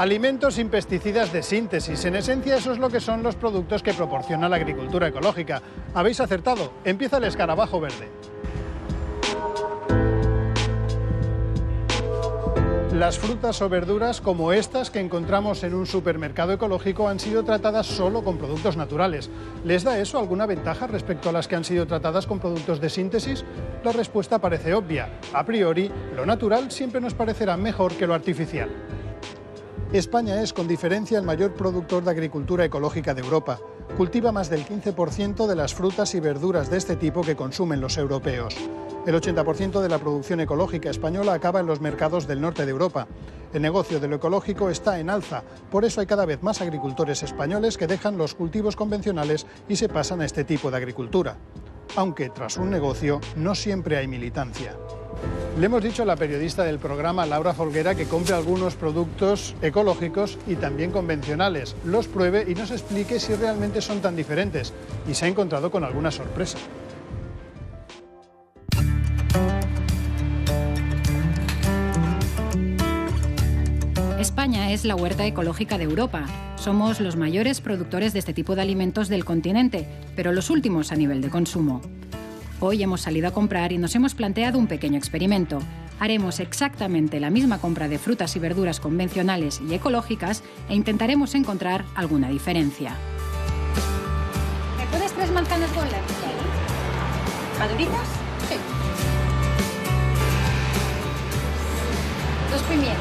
Alimentos sin pesticidas de síntesis. En esencia, eso es lo que son los productos que proporciona la agricultura ecológica. Habéis acertado. Empieza el escarabajo verde. Las frutas o verduras como estas que encontramos en un supermercado ecológico han sido tratadas solo con productos naturales. ¿Les da eso alguna ventaja respecto a las que han sido tratadas con productos de síntesis? La respuesta parece obvia. A priori, lo natural siempre nos parecerá mejor que lo artificial. España es, con diferencia, el mayor productor de agricultura ecológica de Europa. Cultiva más del 15% de las frutas y verduras de este tipo que consumen los europeos. El 80% de la producción ecológica española acaba en los mercados del norte de Europa. El negocio de lo ecológico está en alza, por eso hay cada vez más agricultores españoles que dejan los cultivos convencionales y se pasan a este tipo de agricultura. Aunque tras un negocio no siempre hay militancia. Le hemos dicho a la periodista del programa, Laura Folguera, que compre algunos productos ecológicos y también convencionales, los pruebe y nos explique si realmente son tan diferentes. Y se ha encontrado con alguna sorpresa. España es la huerta ecológica de Europa. Somos los mayores productores de este tipo de alimentos del continente, pero los últimos a nivel de consumo. Hoy hemos salido a comprar y nos hemos planteado un pequeño experimento. Haremos exactamente la misma compra de frutas y verduras convencionales y ecológicas e intentaremos encontrar alguna diferencia. ¿Me pones 3 manzanas golden? ¿Maduritas? Sí. 2 pimientos.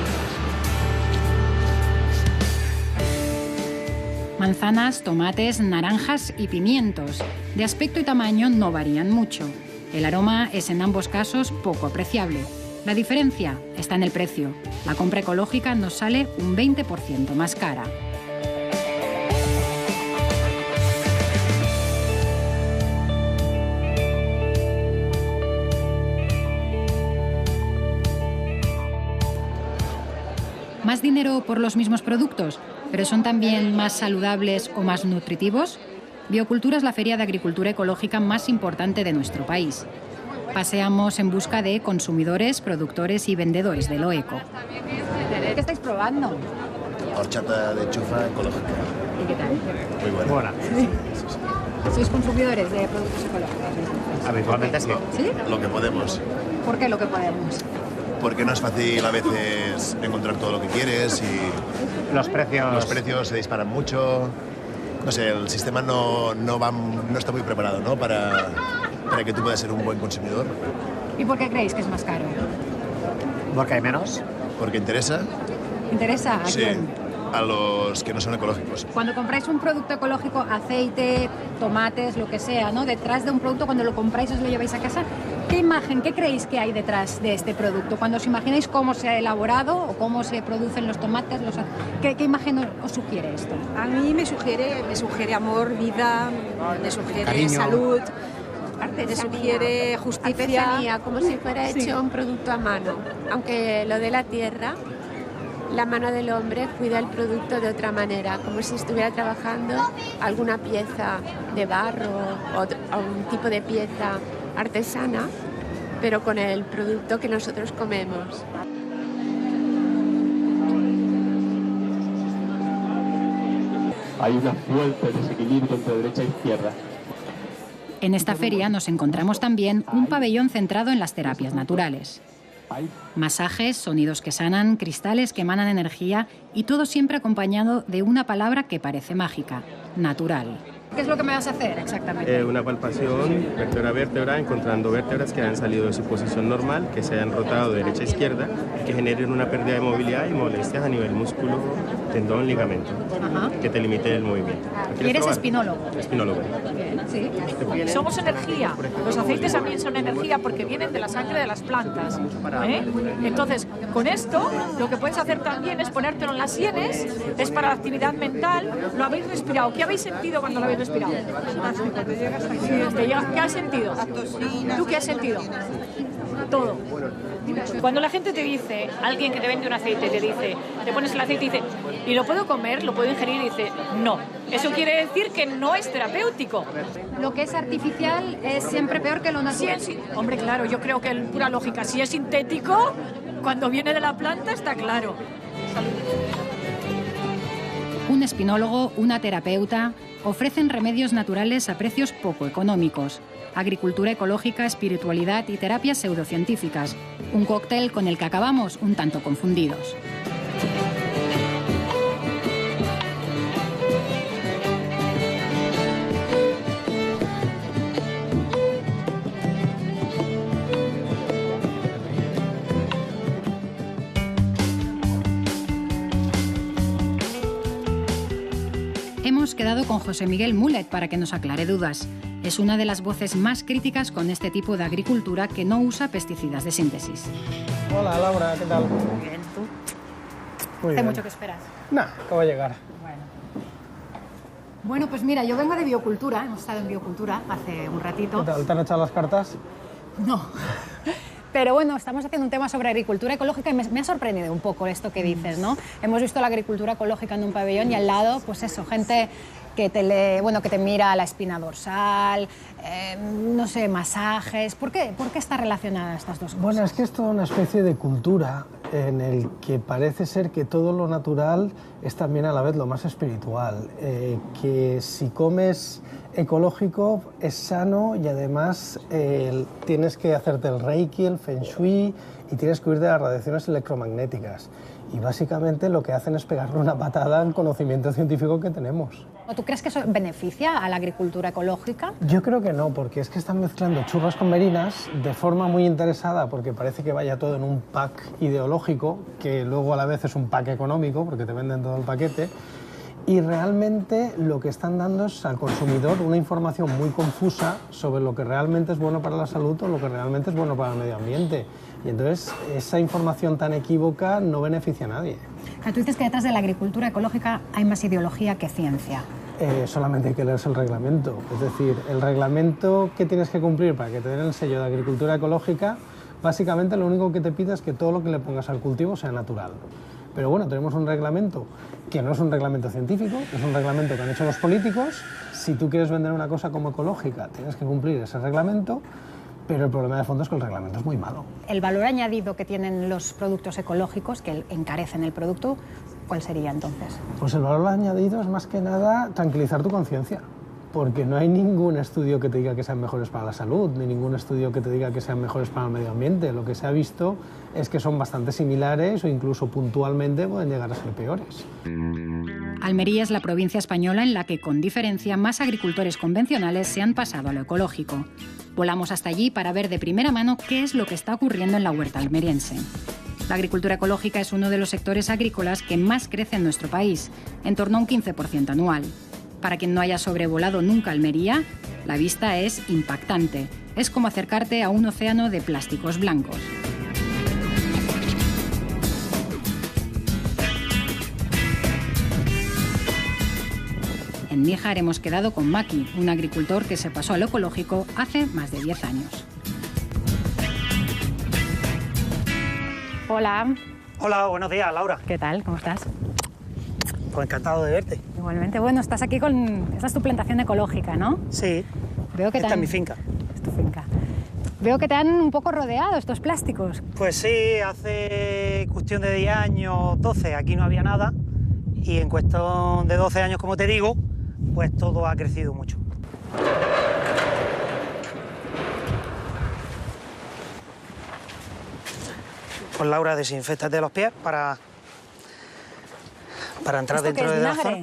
Manzanas, tomates, naranjas y pimientos. De aspecto y tamaño no varían mucho. El aroma es en ambos casos poco apreciable. La diferencia está en el precio. La compra ecológica nos sale un 20% más cara. ¿Más dinero por los mismos productos? ¿Pero son también más saludables o más nutritivos? Biocultura es la feria de agricultura ecológica más importante de nuestro país. Paseamos en busca de consumidores, productores y vendedores de lo eco. ¿Qué estáis probando? Horchata de chufa ecológica. ¿Y qué tal? Muy buena. ¿Sí? ¿Sois consumidores de productos ecológicos? Habitualmente sí. ¿Sí? Lo que podemos. ¿Por qué lo que podemos? Porque no es fácil a veces encontrar todo lo que quieres y los precios se disparan mucho. No sé, el sistema no está muy preparado, ¿no? para que tú puedas ser un buen consumidor. ¿Y por qué creéis que es más caro? Porque hay menos. Porque interesa. ¿Interesa? ¿A quién? A los que no son ecológicos. Cuando compráis un producto ecológico, aceite, tomates, lo que sea, ¿no? Detrás de un producto, cuando lo compráis, os lo lleváis a casa, ¿qué imagen, qué creéis que hay detrás de este producto? Cuando os imagináis cómo se ha elaborado o cómo se producen los tomates, ¿qué imagen os sugiere esto? A mí me sugiere amor, vida, me sugiere cariño, salud, me sugiere justicia. Artesanía, como si fuera hecho un producto a mano. Aunque lo de la tierra, la mano del hombre cuida el producto de otra manera, como si estuviera trabajando alguna pieza de barro o un tipo de pieza artesana, pero con el producto que nosotros comemos. Hay un fuerte desequilibrio entre derecha e izquierda. En esta feria nos encontramos también un pabellón centrado en las terapias naturales. Masajes, sonidos que sanan, cristales que emanan energía y todo siempre acompañado de una palabra que parece mágica: natural. ¿Qué es lo que me vas a hacer exactamente? Una palpación vértebra a vértebra, encontrando vértebras que han salido de su posición normal, que se hayan rotado de derecha a izquierda, que generen una pérdida de movilidad y molestias a nivel músculo, tendón, ligamento, que te limite el movimiento. ¿Y eres espinólogo? Espinólogo. Bien, sí. Somos energía. Los aceites también son energía porque vienen de la sangre de las plantas. Entonces, con esto, lo que puedes hacer también es ponértelo en las sienes, es para la actividad mental. ¿Lo habéis respirado? ¿Qué habéis sentido cuando lo habéis respirado? ¿Qué has sentido? ¿Tú qué has sentido? Todo. Cuando la gente te dice, alguien que te vende un aceite te dice, te pones el aceite y dice, ¿y lo puedo comer? ¿Lo puedo ingerir? Y dice, no. Eso quiere decir que no es terapéutico. Lo que es artificial es siempre peor que lo natural. Sí. Hombre, claro, yo creo que en pura lógica, si es sintético, cuando viene de la planta está claro. un espinólogo, una terapeuta, ofrecen remedios naturales a precios poco económicos. Agricultura ecológica, espiritualidad y terapias pseudocientíficas. Un cóctel con el que acabamos un tanto confundidos. Hemos quedado con José Miguel Mulet para que nos aclare dudas. Es una de las voces más críticas con este tipo de agricultura que no usa pesticidas de síntesis. Hola, Laura, ¿qué tal? Muy bien, ¿tú? Muy ¿Hace bien. mucho que esperas? Nah, acabo de llegar. Bueno, pues mira, yo vengo de biocultura, hemos estado en biocultura hace un ratito. ¿Qué tal? ¿Te han echado las cartas? No. Pero bueno, estamos haciendo un tema sobre agricultura ecológica y me ha sorprendido un poco esto que dices, ¿no? Hemos visto la agricultura ecológica en un pabellón y al lado, pues eso, gente que te mira la espina dorsal, no sé, masajes. ¿Por qué está relacionada estas dos cosas? Bueno, es que es toda una especie de cultura en el que parece ser que todo lo natural es también a la vez lo más espiritual. Que si comes ecológico es sano y además tienes que hacerte el reiki, el feng shui y tienes que huir de las radiaciones electromagnéticas. Y básicamente lo que hacen es pegarle una patada al conocimiento científico que tenemos. ¿Tú crees que eso beneficia a la agricultura ecológica? Yo creo que no, porque es que están mezclando churras con merinas de forma muy interesada, porque parece que vaya todo en un pack ideológico, que luego a la vez es un pack económico, porque te venden todo el paquete, y realmente lo que están dando es al consumidor una información muy confusa sobre lo que realmente es bueno para la salud o lo que realmente es bueno para el medio ambiente. Y entonces esa información tan equívoca no beneficia a nadie. O sea, tú dices que detrás de la agricultura ecológica hay más ideología que ciencia. Solamente hay que leerse el reglamento. Es decir, el reglamento que tienes que cumplir para que te den el sello de agricultura ecológica, básicamente lo único que te pide es que todo lo que le pongas al cultivo sea natural. Pero bueno, tenemos un reglamento que no es un reglamento científico, es un reglamento que han hecho los políticos. Si tú quieres vender una cosa como ecológica, tienes que cumplir ese reglamento, pero el problema de fondo es que el reglamento es muy malo. El valor añadido que tienen los productos ecológicos, que encarecen el producto, ¿cuál sería entonces? Pues el valor añadido es más que nada tranquilizar tu conciencia, porque no hay ningún estudio que te diga que sean mejores para la salud, ni ningún estudio que te diga que sean mejores para el medio ambiente. Lo que se ha visto es que son bastante similares o incluso puntualmente pueden llegar a ser peores. Almería es la provincia española en la que, con diferencia, más agricultores convencionales se han pasado a lo ecológico. Volamos hasta allí para ver de primera mano qué es lo que está ocurriendo en la huerta almeriense. La agricultura ecológica es uno de los sectores agrícolas que más crece en nuestro país, en torno a un 15% anual. Para quien no haya sobrevolado nunca Almería, la vista es impactante. Es como acercarte a un océano de plásticos blancos. En Níjar hemos quedado con Maki, un agricultor que se pasó a lo ecológico hace más de 10 años. Hola. Hola, buenos días, Laura. ¿Qué tal? ¿Cómo estás? Pues encantado de verte. Igualmente. Bueno, estás aquí con... Esta es tu plantación ecológica, ¿no? Sí. Veo que Esta es mi finca. Es tu finca. Veo que te han un poco rodeado estos plásticos. Pues sí, hace cuestión de 10 años, 12, aquí no había nada. Y en cuestión de 12 años, como te digo, pues todo ha crecido mucho. Pues Laura, desinféctate los pies para entrar dentro de la zona.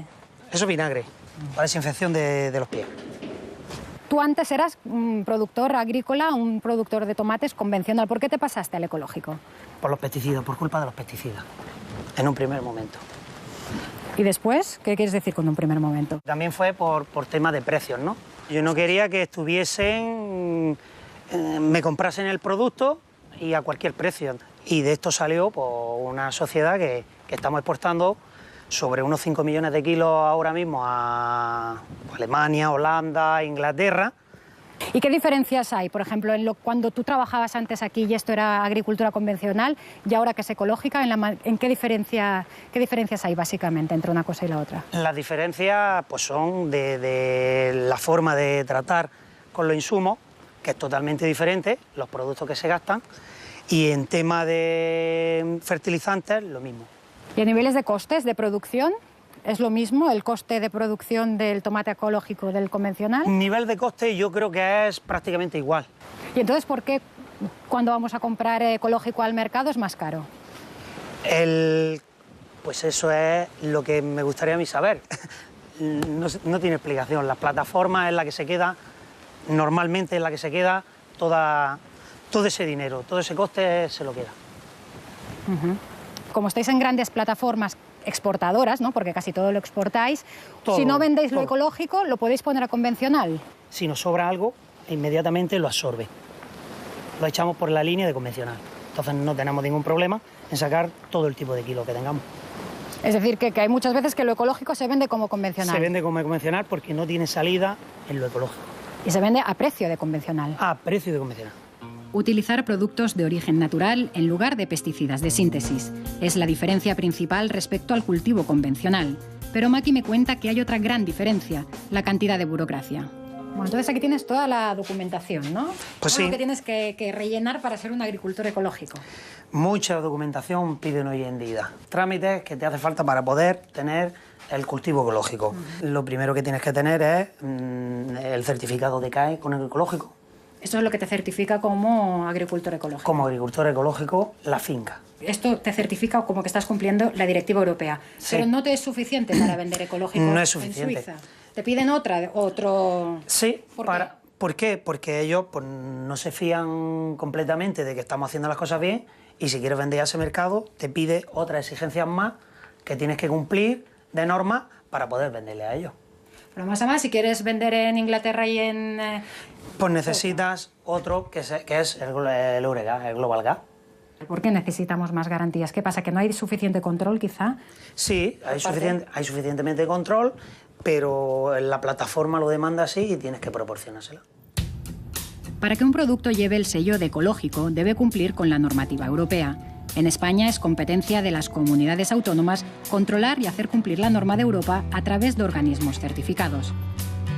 Eso es vinagre, para desinfección de los pies. Tú antes eras un productor agrícola, un productor de tomates convencional. ¿Por qué te pasaste al ecológico? Por los pesticidas, por culpa de los pesticidas, en un primer momento. ¿Y después? ¿Qué quieres decir con un primer momento? También fue por tema de precios, ¿no? Yo no quería que me comprasen el producto y a cualquier precio. Y de esto salió pues, una sociedad que estamos exportando sobre unos 5 millones de kilos ahora mismo a Alemania, Holanda, Inglaterra. ¿Y qué diferencias hay? Por ejemplo, cuando tú trabajabas antes aquí y esto era agricultura convencional y ahora que es ecológica, ¿en qué diferencias hay básicamente entre una cosa y la otra? Las diferencias pues, son de la forma de tratar con los insumos, que es totalmente diferente, los productos que se gastan, y en tema de fertilizantes, lo mismo. ¿Y a niveles de costes de producción? ¿Es lo mismo el coste de producción del tomate ecológico del convencional? Nivel de coste yo creo que es prácticamente igual. ¿Y entonces por qué cuando vamos a comprar ecológico al mercado es más caro? Pues eso es lo que me gustaría a mí saber. No tiene explicación. La plataforma es la que se queda, normalmente es la que se queda todo ese dinero, todo ese coste se lo queda. Como estáis en grandes plataformas exportadoras, ¿no? Porque casi todo lo exportáis, Todo, si no vendéis lo todo. ecológico, ¿lo podéis poner a convencional? Si nos sobra algo, inmediatamente lo absorbe. Lo echamos por la línea de convencional. Entonces no tenemos ningún problema en sacar todo el tipo de kilo que tengamos. Es decir, que hay muchas veces que lo ecológico se vende como convencional. Se vende como convencional porque no tiene salida en lo ecológico. Y se vende a precio de convencional. A precio de convencional. Utilizar productos de origen natural en lugar de pesticidas de síntesis es la diferencia principal respecto al cultivo convencional. Pero Maki me cuenta que hay otra gran diferencia, la cantidad de burocracia. Bueno, entonces aquí tienes toda la documentación, ¿no? Pues Todo sí. lo que tienes que rellenar para ser un agricultor ecológico. Mucha documentación piden hoy en día. Trámites que te hace falta para poder tener el cultivo ecológico. Lo primero que tienes que tener es el certificado de CAE con el ecológico. Eso es lo que te certifica como agricultor ecológico. Como agricultor ecológico, la finca. Esto te certifica como que estás cumpliendo la directiva europea. Sí. Pero no te es suficiente para vender ecológico No es suficiente. en Suiza. Te piden otro... Sí, ¿Por ¿por qué? Porque ellos pues, no se fían completamente de que estamos haciendo las cosas bien y si quieres vender a ese mercado te pide otras exigencias más que tienes que cumplir de normas para poder venderle a ellos. Pero más a más, si quieres vender en Inglaterra y en... Pues necesitas otro que es el Euregas, el Global Gas. ¿Por qué necesitamos más garantías? ¿Qué pasa? ¿Que no hay suficiente control, quizá? Sí, hay suficientemente control, pero la plataforma lo demanda así y tienes que proporcionársela. Para que un producto lleve el sello de ecológico, debe cumplir con la normativa europea. En España es competencia de las comunidades autónomas controlar y hacer cumplir la norma de Europa a través de organismos certificados.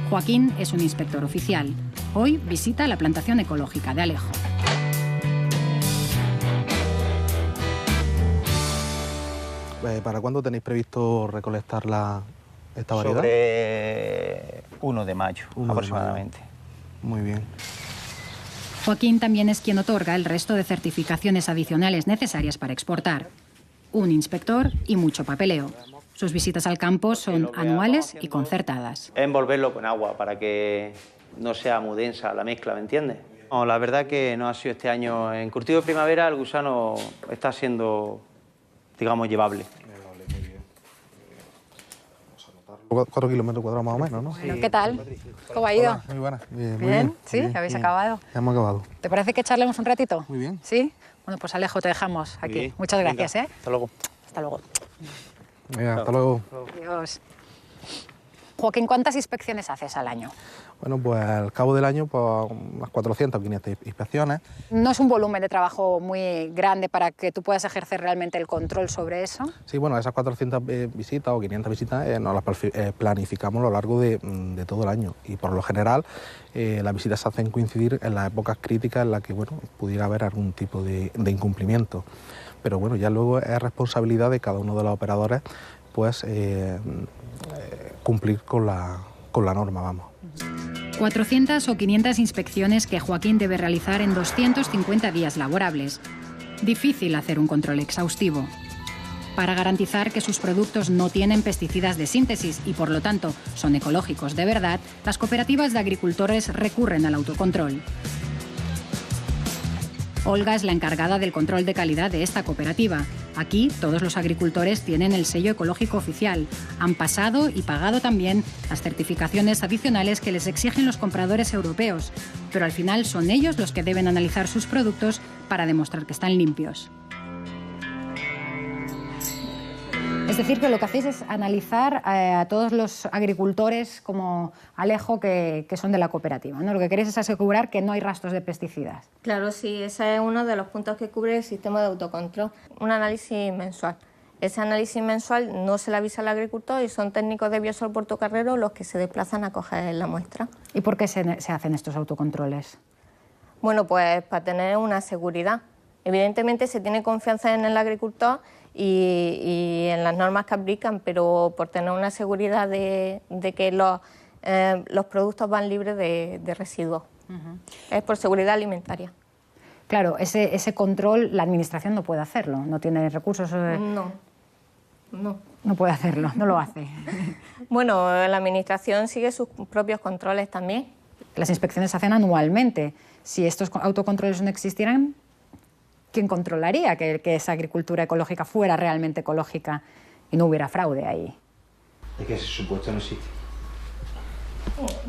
Joaquín es un inspector oficial. Hoy visita la plantación ecológica de Alejo. ¿Para cuándo tenéis previsto recolectar esta variedad? Sobre 1 de mayo, aproximadamente. Muy bien. Joaquín también es quien otorga el resto de certificaciones adicionales necesarias para exportar. Un inspector y mucho papeleo. Sus visitas al campo son anuales y concertadas. Envolverlo con agua para que no sea muy densa la mezcla, ¿me entiendes? No, la verdad que no ha sido este año. En cultivo de primavera el gusano está siendo, digamos, llevable. 4 kilómetros cuadrados más o menos, ¿no? Bueno, ¿qué tal? ¿Cómo ha ido? Hola, muy buena. Bien, muy ¿Bien? bien. ¿Sí? Muy bien. ¿Habéis Bien. acabado? Ya hemos acabado. ¿Te parece que charlemos un ratito? Muy bien. ¿Sí? Bueno, pues Alejo, te dejamos aquí. bien. Muchas gracias, Venga, ¿eh? Hasta luego. Hasta luego. Venga, hasta luego. Adiós. Joaquín, ¿cuántas inspecciones haces al año? Bueno, pues al cabo del año, pues unas 400 o 500 inspecciones. No es un volumen de trabajo muy grande para que tú puedas ejercer realmente el control sobre eso. Sí, bueno, esas 400 visitas o 500 visitas nos las planificamos a lo largo de todo el año. Y por lo general, las visitas se hacen coincidir en las épocas críticas en las que, bueno, pudiera haber algún tipo de incumplimiento. Pero bueno, ya luego es responsabilidad de cada uno de los operadores, pues, cumplir con la norma, vamos. 400 o 500 inspecciones que Joaquín debe realizar en 250 días laborables. Difícil hacer un control exhaustivo. Para garantizar que sus productos no tienen pesticidas de síntesis y por lo tanto son ecológicos de verdad, las cooperativas de agricultores recurren al autocontrol. Olga es la encargada del control de calidad de esta cooperativa. Aquí todos los agricultores tienen el sello ecológico oficial. Han pasado y pagado también las certificaciones adicionales que les exigen los compradores europeos. Pero al final son ellos los que deben analizar sus productos para demostrar que están limpios. Es decir, que lo que hacéis es analizar a todos los agricultores como Alejo que son de la cooperativa, ¿no? Lo que queréis es asegurar que no hay rastros de pesticidas. Claro, sí, ese es uno de los puntos que cubre el sistema de autocontrol. Un análisis mensual. Ese análisis mensual no se le avisa al agricultor y son técnicos de Biosol Portocarrero los que se desplazan a coger la muestra. ¿Y por qué se hacen estos autocontroles? Bueno, pues para tener una seguridad. Evidentemente se tiene confianza en el agricultor y en las normas que aplican, pero por tener una seguridad de que los productos van libres de residuos. Es por seguridad alimentaria. Claro, ese control la Administración no puede hacerlo, no tiene recursos. No puede hacerlo, no lo hace. Bueno, la Administración sigue sus propios controles también. Las inspecciones se hacen anualmente. Si estos autocontroles no existieran, ¿quién controlaría que esa agricultura ecológica fuera realmente ecológica y no hubiera fraude ahí? Es que ese supuesto no existe.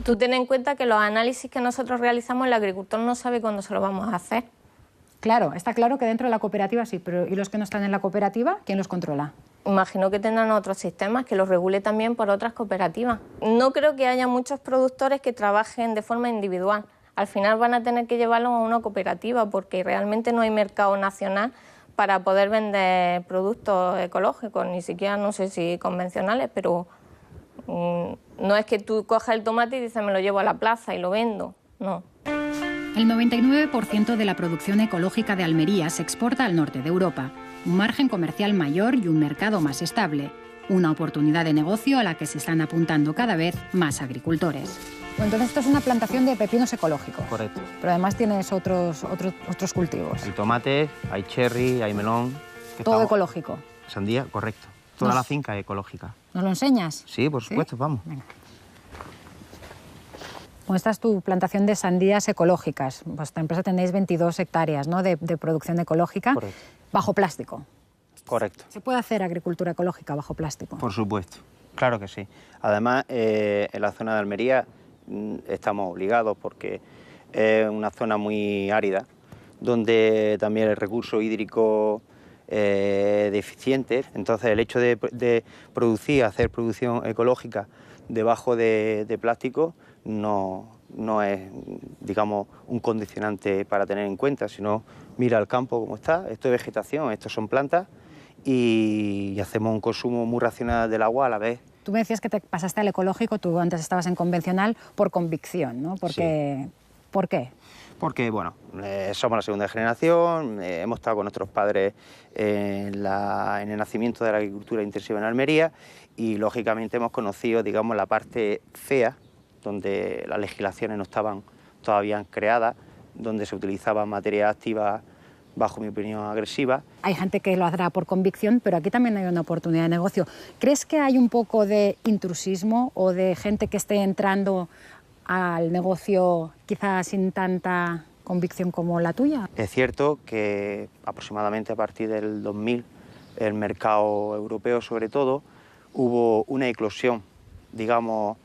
Tú ten en cuenta que los análisis que nosotros realizamos, el agricultor no sabe cuándo se lo vamos a hacer. Claro, está claro que dentro de la cooperativa sí, pero ¿y los que no están en la cooperativa, quién los controla? Imagino que tendrán otros sistemas que los regule también por otras cooperativas. No creo que haya muchos productores que trabajen de forma individual. Al final van a tener que llevarlo a una cooperativa porque realmente no hay mercado nacional para poder vender productos ecológicos, ni siquiera no sé si convencionales, pero no es que tú cojas el tomate y dices me lo llevo a la plaza y lo vendo, no. El 99% de la producción ecológica de Almería se exporta al norte de Europa. Un margen comercial mayor y un mercado más estable. Una oportunidad de negocio a la que se están apuntando cada vez más agricultores. Entonces esto es una plantación de pepinos ecológicos. Correcto. Pero además tienes otros cultivos. Hay tomate, hay cherry, hay melón. Todo ecológico. Sandía, correcto. Toda la finca es ecológica. ¿Nos lo enseñas? Sí, por supuesto, vamos. Venga. Bueno, esta es tu plantación de sandías ecológicas. Vuestra empresa tenéis 22 hectáreas, ¿no?, de producción ecológica. Correcto. Bajo plástico. Correcto. ¿Se puede hacer agricultura ecológica bajo plástico? Por supuesto, claro que sí. Además, en la zona de Almería estamos obligados porque es una zona muy árida, donde también el recurso hídrico es deficiente. Entonces, el hecho de hacer producción ecológica debajo de plástico no es, digamos, un condicionante para tener en cuenta, sino mira el campo como está, esto es vegetación, esto son plantas y hacemos un consumo muy racional del agua a la vez. Tú me decías que te pasaste al ecológico, tú antes estabas en convencional por convicción, ¿no? Porque, sí. ¿Por qué? Porque, bueno, somos la segunda generación, hemos estado con nuestros padres en el nacimiento de la agricultura intensiva en Almería y, lógicamente, hemos conocido, digamos, la parte fea, donde las legislaciones no estaban todavía creadas, donde se utilizaban materias activas, bajo mi opinión, agresivas. Hay gente que lo hará por convicción, pero aquí también hay una oportunidad de negocio. ¿Crees que hay un poco de intrusismo o de gente que esté entrando al negocio quizás sin tanta convicción como la tuya? Es cierto que aproximadamente a partir del 2000, el mercado europeo sobre todo, hubo una eclosión, digamos,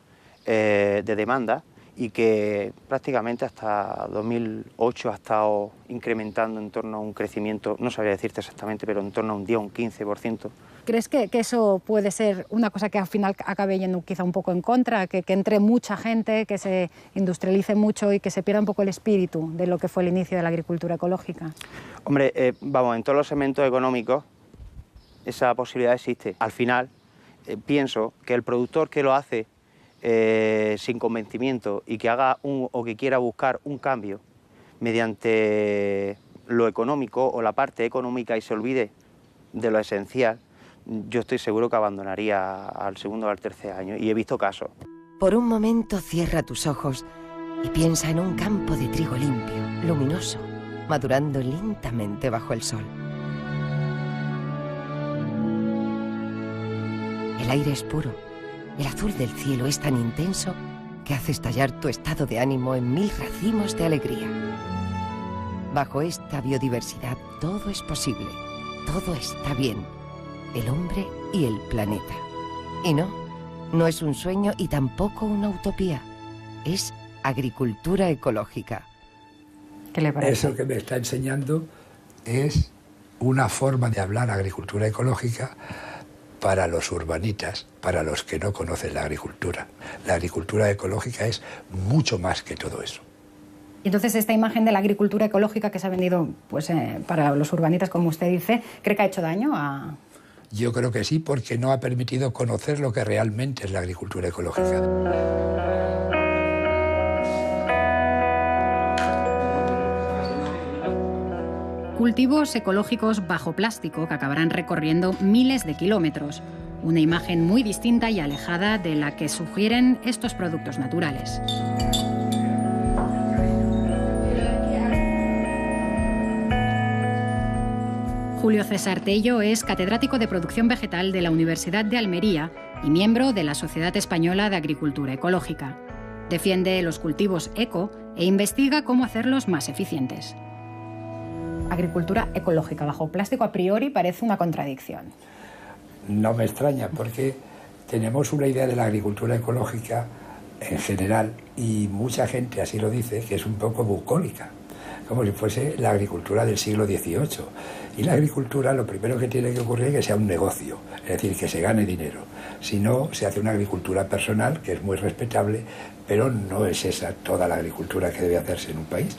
de demanda y que prácticamente hasta 2008 ha estado incrementando en torno a un crecimiento, no sabría decirte exactamente, pero en torno a un 10 o un 15%. ¿Crees que eso puede ser una cosa que al final acabe yendo quizá un poco en contra, que entre mucha gente, que se industrialice mucho y que se pierda un poco el espíritu de lo que fue el inicio de la agricultura ecológica? Hombre, vamos, en todos los segmentos económicos esa posibilidad existe. Al final, pienso que el productor que lo hace sin convencimiento y que haga o que quiera buscar un cambio mediante lo económico o la parte económica y se olvide de lo esencial, yo estoy seguro que abandonaría al segundo o al tercer año, y he visto casos. Por un momento cierra tus ojos y piensa en un campo de trigo limpio, luminoso, madurando lentamente bajo el sol. El aire es puro, el azul del cielo es tan intenso que hace estallar tu estado de ánimo en 1000 racimos de alegría. Bajo esta biodiversidad todo es posible, todo está bien, el hombre y el planeta. Y no es un sueño y tampoco una utopía, es agricultura ecológica. ¿Qué le parece? Eso que me está enseñando es una forma de hablar agricultura ecológica para los urbanitas, para los que no conocen la agricultura. La agricultura ecológica es mucho más que todo eso. Entonces, esta imagen de la agricultura ecológica que se ha vendido pues, para los urbanitas, como usted dice, ¿cree que ha hecho daño a...? Yo creo que sí, porque no ha permitido conocer lo que realmente es la agricultura ecológica. Cultivos ecológicos bajo plástico que acabarán recorriendo miles de kilómetros. Una imagen muy distinta y alejada de la que sugieren estos productos naturales. Julio César Tello es catedrático de Producción Vegetal de la Universidad de Almería y miembro de la Sociedad Española de Agricultura Ecológica. Defiende los cultivos eco e investiga cómo hacerlos más eficientes. Agricultura ecológica bajo plástico a priori parece una contradicción. No me extraña, porque tenemos una idea de la agricultura ecológica en general, y mucha gente así lo dice, que es un poco bucólica, como si fuese la agricultura del siglo XVIII. Y la agricultura, lo primero que tiene que ocurrir es que sea un negocio, es decir, que se gane dinero. Si no, se hace una agricultura personal, que es muy respetable, pero no es esa toda la agricultura que debe hacerse en un país.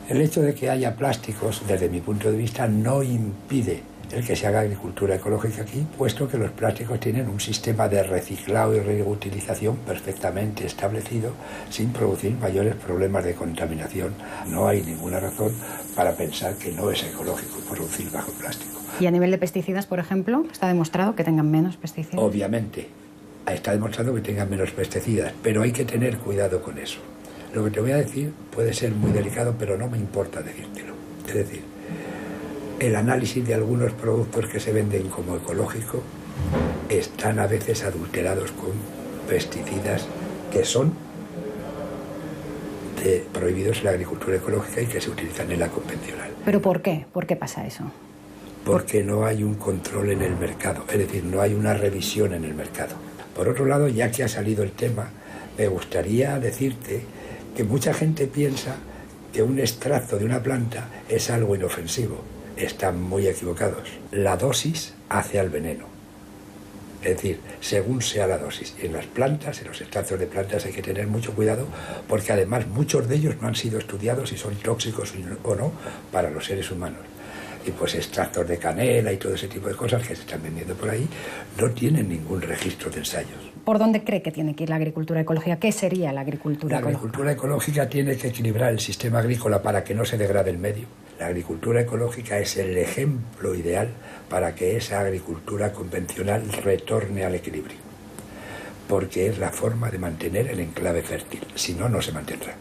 El hecho de que haya plásticos, desde mi punto de vista, no impide el que se haga agricultura ecológica aquí, puesto que los plásticos tienen un sistema de reciclado y reutilización perfectamente establecido, sin producir mayores problemas de contaminación. No hay ninguna razón para pensar que no es ecológico producir bajo plástico. Y a nivel de pesticidas, por ejemplo, ¿está demostrado que tengan menos pesticidas? Obviamente, está demostrado que tengan menos pesticidas, pero hay que tener cuidado con eso. Lo que te voy a decir puede ser muy delicado, pero no me importa decírtelo. Es decir, el análisis de algunos productos que se venden como ecológicos están a veces adulterados con pesticidas que son prohibidos en la agricultura ecológica y que se utilizan en la convencional. ¿Pero por qué? ¿Por qué pasa eso? Porque no hay un control en el mercado, es decir, no hay una revisión en el mercado. Por otro lado, ya que ha salido el tema, me gustaría decirte que mucha gente piensa que un extracto de una planta es algo inofensivo. Están muy equivocados. La dosis hace al veneno. Es decir, según sea la dosis. Y en las plantas, en los extractos de plantas hay que tener mucho cuidado, porque además muchos de ellos no han sido estudiados si son tóxicos o no para los seres humanos. Y pues extractos de canela y todo ese tipo de cosas que se están vendiendo por ahí no tienen ningún registro de ensayos. ¿Por dónde cree que tiene que ir la agricultura ecológica? ¿Qué sería la agricultura ecológica? La agricultura ecológica tiene que equilibrar el sistema agrícola para que no se degrade el medio. La agricultura ecológica es el ejemplo ideal para que esa agricultura convencional retorne al equilibrio, porque es la forma de mantener el enclave fértil, si no, no se mantendrá.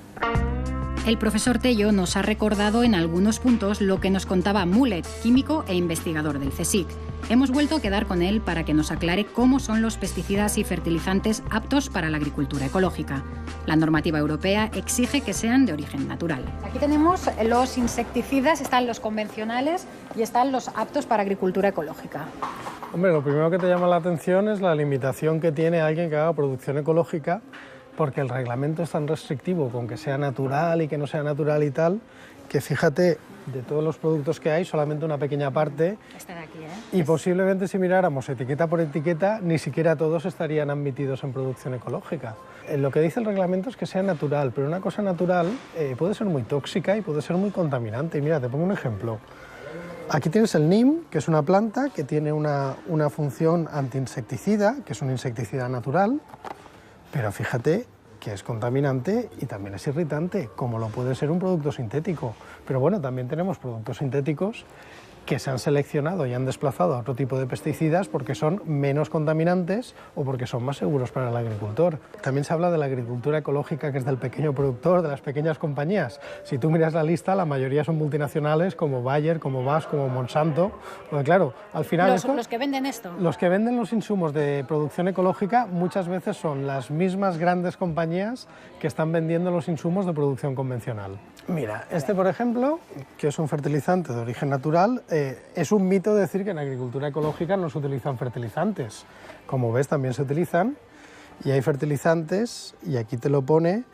El profesor Tello nos ha recordado en algunos puntos lo que nos contaba Mulet, químico e investigador del CSIC. Hemos vuelto a quedar con él para que nos aclare cómo son los pesticidas y fertilizantes aptos para la agricultura ecológica. La normativa europea exige que sean de origen natural. Aquí tenemos los insecticidas, están los convencionales y están los aptos para agricultura ecológica. Hombre, lo primero que te llama la atención es la limitación que tiene alguien que haga producción ecológica, porque el reglamento es tan restrictivo con que sea natural y que no sea natural y tal, que fíjate, de todos los productos que hay, solamente una pequeña parte, Esta de aquí, y posiblemente si miráramos etiqueta por etiqueta, ni siquiera todos estarían admitidos en producción ecológica. Lo que dice el reglamento es que sea natural, pero una cosa natural puede ser muy tóxica y puede ser muy contaminante. Y mira, te pongo un ejemplo. Aquí tienes el neem, que es una planta que tiene una función antiinsecticida, que es un insecticida natural, pero fíjate que es contaminante y también es irritante, como lo puede ser un producto sintético. Pero bueno, también tenemos productos sintéticos que se han seleccionado y han desplazado a otro tipo de pesticidas porque son menos contaminantes o porque son más seguros para el agricultor. También se habla de la agricultura ecológica, que es del pequeño productor, de las pequeñas compañías. Si tú miras la lista, la mayoría son multinacionales como Bayer, como BASF, como Monsanto. Porque claro, al final los que venden esto. Los que venden los insumos de producción ecológica muchas veces son las mismas grandes compañías que están vendiendo los insumos de producción convencional. Mira, este por ejemplo, que es un fertilizante de origen natural, es un mito decir que en agricultura ecológica no se utilizan fertilizantes. Como ves, también se utilizan y hay fertilizantes, y aquí te lo pone,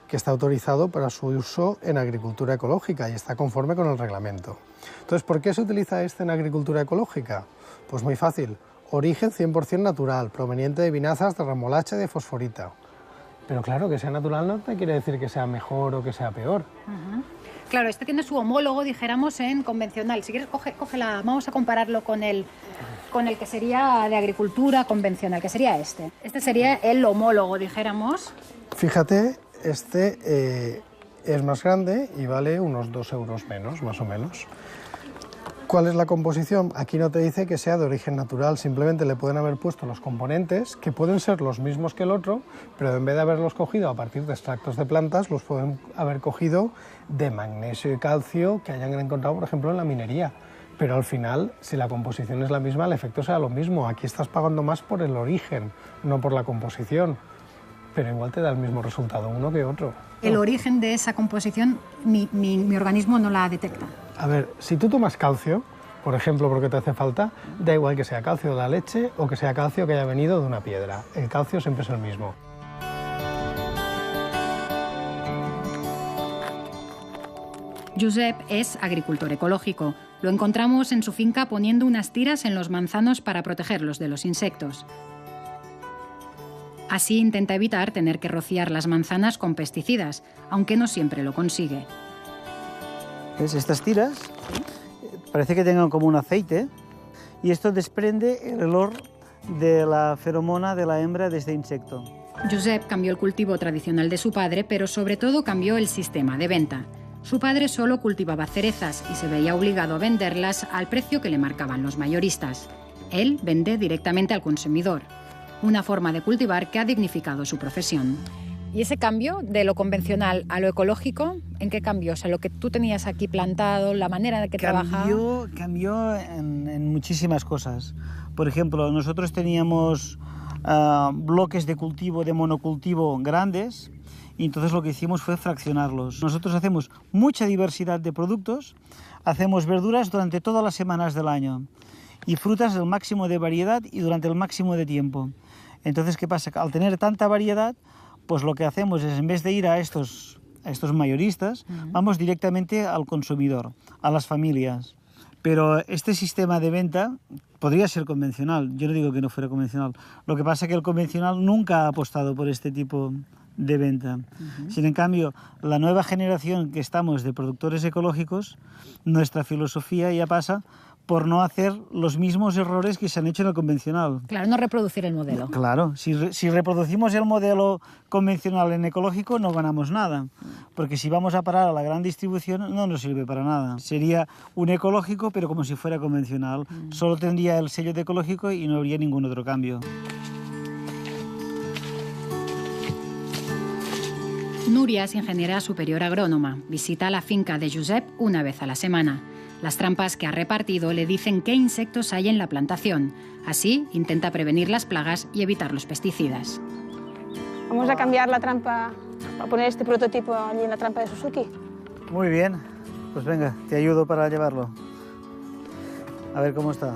que está autorizado para su uso en agricultura ecológica y está conforme con el reglamento. Entonces, ¿por qué se utiliza este en agricultura ecológica? Pues muy fácil, origen 100% natural, proveniente de vinazas de remolacha y de fosforita. Pero claro, que sea natural no te quiere decir que sea mejor o que sea peor. Claro, este tiene su homólogo, dijéramos, en convencional. Si quieres, cógela, vamos a compararlo con el que sería de agricultura convencional, que sería este. Este sería el homólogo, dijéramos. Fíjate, este es más grande y vale unos 2 euros menos, más o menos. ¿Cuál es la composición? Aquí no te dice que sea de origen natural, simplemente le pueden haber puesto los componentes, que pueden ser los mismos que el otro, pero en vez de haberlos cogido a partir de extractos de plantas, los pueden haber cogido de magnesio y calcio que hayan encontrado, por ejemplo, en la minería. Pero al final, si la composición es la misma, el efecto será lo mismo. Aquí estás pagando más por el origen, no por la composición. Pero igual te da el mismo resultado uno que otro. El origen de esa composición, mi organismo no la detecta. A ver, si tú tomas calcio, por ejemplo, porque te hace falta, da igual que sea calcio de la leche o que sea calcio que haya venido de una piedra. El calcio siempre es el mismo. Josep es agricultor ecológico. Lo encontramos en su finca poniendo unas tiras en los manzanos para protegerlos de los insectos. Así intenta evitar tener que rociar las manzanas con pesticidas, aunque no siempre lo consigue. ¿Ves? Estas tiras parece que tengan como un aceite y esto desprende el olor de la feromona de la hembra de este insecto. Josep cambió el cultivo tradicional de su padre, pero sobre todo cambió el sistema de venta. Su padre solo cultivaba cerezas y se veía obligado a venderlas al precio que le marcaban los mayoristas. Él vende directamente al consumidor, una forma de cultivar que ha dignificado su profesión. ¿Y ese cambio de lo convencional a lo ecológico, en qué cambió? O sea, lo que tú tenías aquí plantado, la manera en que trabajaba. Cambió en muchísimas cosas. Por ejemplo, nosotros teníamos bloques de cultivo, de monocultivo grandes, y entonces lo que hicimos fue fraccionarlos. Nosotros hacemos mucha diversidad de productos, hacemos verduras durante todas las semanas del año y frutas del máximo de variedad y durante el máximo de tiempo. Entonces, ¿qué pasa? Al tener tanta variedad, pues lo que hacemos es, en vez de ir a estos mayoristas, vamos directamente al consumidor, a las familias. Pero este sistema de venta podría ser convencional, yo no digo que no fuera convencional. Lo que pasa es que el convencional nunca ha apostado por este tipo de venta. Sin en cambio, la nueva generación que estamos de productores ecológicos, nuestra filosofía ya pasa por no hacer los mismos errores que se han hecho en el convencional. Claro, no reproducir el modelo. Claro, si reproducimos el modelo convencional en ecológico no ganamos nada, porque si vamos a parar a la gran distribución no nos sirve para nada. Sería un ecológico pero como si fuera convencional, solo tendría el sello de ecológico y no habría ningún otro cambio. Núria es ingeniera superior agrónoma. Visita la finca de Josep una vez a la semana. Las trampas que ha repartido le dicen qué insectos hay en la plantación. Así, intenta prevenir las plagas y evitar los pesticidas. Vamos a cambiar la trampa, a poner este prototipo allí en la trampa de Suzuki. Muy bien, pues venga, te ayudo para llevarlo. A ver cómo está.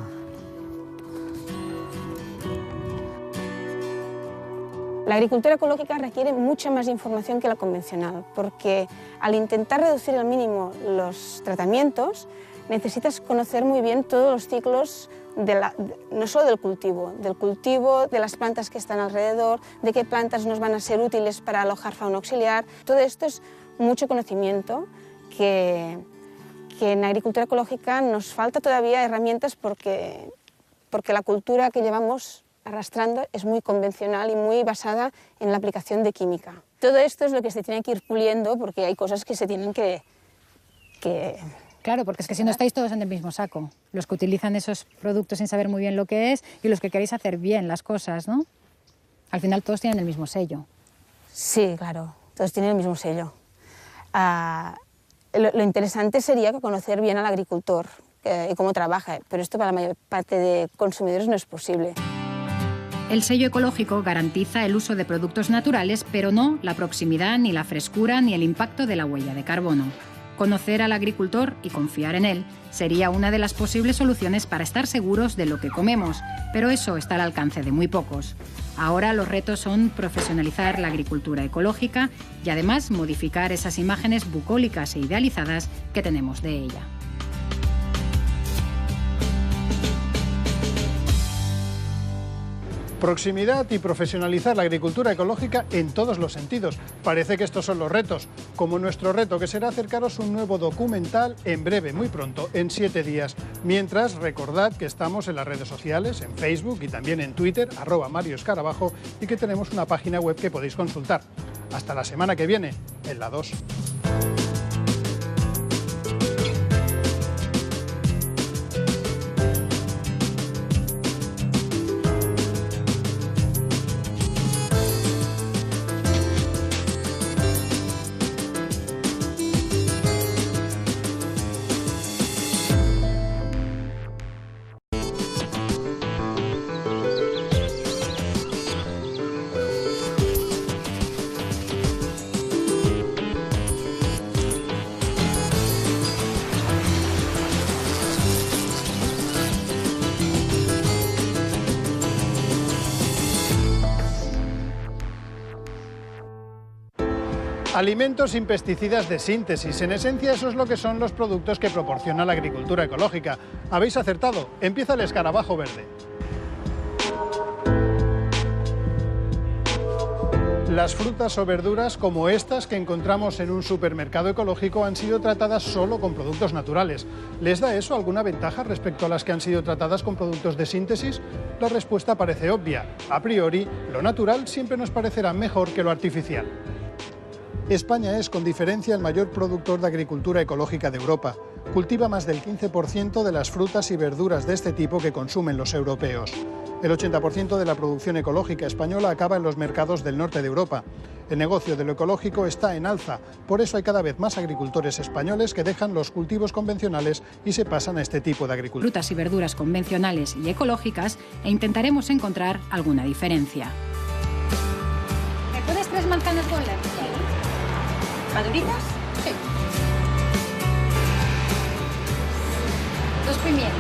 La agricultura ecológica requiere mucha más información que la convencional, porque al intentar reducir al mínimo los tratamientos, necesitas conocer muy bien todos los ciclos, no solo del cultivo, de las plantas que están alrededor, de qué plantas nos van a ser útiles para alojar fauna auxiliar. Todo esto es mucho conocimiento que en agricultura ecológica nos falta todavía herramientas porque la cultura que llevamos arrastrando es muy convencional y muy basada en la aplicación de química. Todo esto es lo que se tiene que ir puliendo porque hay cosas que se tienen que... Claro, porque es que si no estáis todos en el mismo saco, los que utilizan esos productos sin saber muy bien lo que es y los que queréis hacer bien las cosas, ¿no? Al final todos tienen el mismo sello. Sí, claro, todos tienen el mismo sello. Lo interesante sería conocer bien al agricultor y cómo trabaja, pero esto para la mayor parte de consumidores no es posible. El sello ecológico garantiza el uso de productos naturales, pero no la proximidad, ni la frescura, ni el impacto de la huella de carbono. Conocer al agricultor y confiar en él sería una de las posibles soluciones para estar seguros de lo que comemos, pero eso está al alcance de muy pocos. Ahora los retos son profesionalizar la agricultura ecológica y además modificar esas imágenes bucólicas e idealizadas que tenemos de ella. Proximidad y profesionalizar la agricultura ecológica en todos los sentidos. Parece que estos son los retos, como nuestro reto, que será acercaros un nuevo documental en breve, muy pronto, en 7 días. Mientras, recordad que estamos en las redes sociales, en Facebook y también en Twitter, @MarioEscarabajo, y que tenemos una página web que podéis consultar. Hasta la semana que viene, en la 2. Alimentos sin pesticidas de síntesis. En esencia, eso es lo que son los productos que proporciona la agricultura ecológica. Habéis acertado. Empieza el escarabajo verde. Las frutas o verduras como estas que encontramos en un supermercado ecológico han sido tratadas solo con productos naturales. ¿Les da eso alguna ventaja respecto a las que han sido tratadas con productos de síntesis? La respuesta parece obvia. A priori, lo natural siempre nos parecerá mejor que lo artificial. España es, con diferencia, el mayor productor de agricultura ecológica de Europa. Cultiva más del 15% de las frutas y verduras de este tipo que consumen los europeos. El 80% de la producción ecológica española acaba en los mercados del norte de Europa. El negocio de lo ecológico está en alza, por eso hay cada vez más agricultores españoles que dejan los cultivos convencionales y se pasan a este tipo de agricultura. Frutas y verduras convencionales y ecológicas e intentaremos encontrar alguna diferencia. ¿Me pones 3 manzanas golden? ¿Maduritas? Sí. 2 pimientos.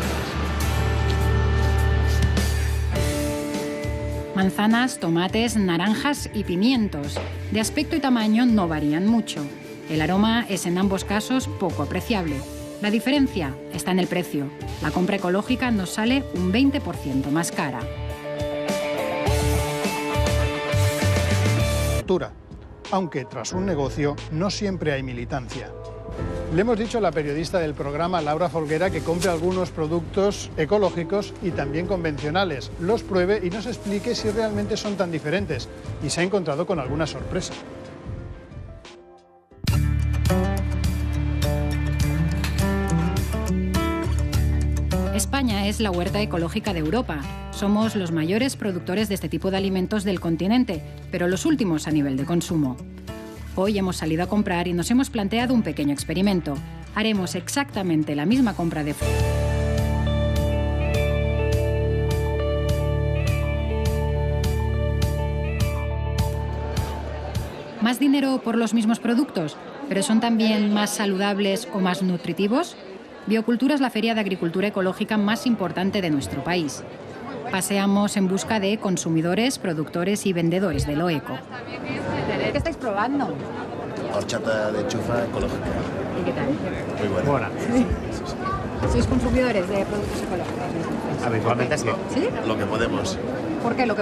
Manzanas, tomates, naranjas y pimientos. De aspecto y tamaño no varían mucho. El aroma es en ambos casos poco apreciable. La diferencia está en el precio. La compra ecológica nos sale un 20% más cara. Aunque tras un negocio no siempre hay militancia. Le hemos dicho a la periodista del programa, Laura Folguera, que compre algunos productos ecológicos y también convencionales, los pruebe y nos explique si realmente son tan diferentes. Y se ha encontrado con alguna sorpresa. España es la huerta ecológica de Europa. Somos los mayores productores de este tipo de alimentos del continente, pero los últimos a nivel de consumo. Hoy hemos salido a comprar y nos hemos planteado un pequeño experimento. Haremos exactamente la misma compra de fruta. ¿Más dinero por los mismos productos? ¿Pero son también más saludables o más nutritivos? Biocultura es la feria de agricultura ecológica más importante de nuestro país. Paseamos en busca de consumidores, productores y vendedores de lo eco. ¿Qué estáis probando? Horchata de chufa ecológica. ¿Y qué tal? Muy buena. Sí. ¿Sois consumidores de productos ecológicos? Habitualmente sí. ¿Sí? Lo que podemos. ¿Por qué?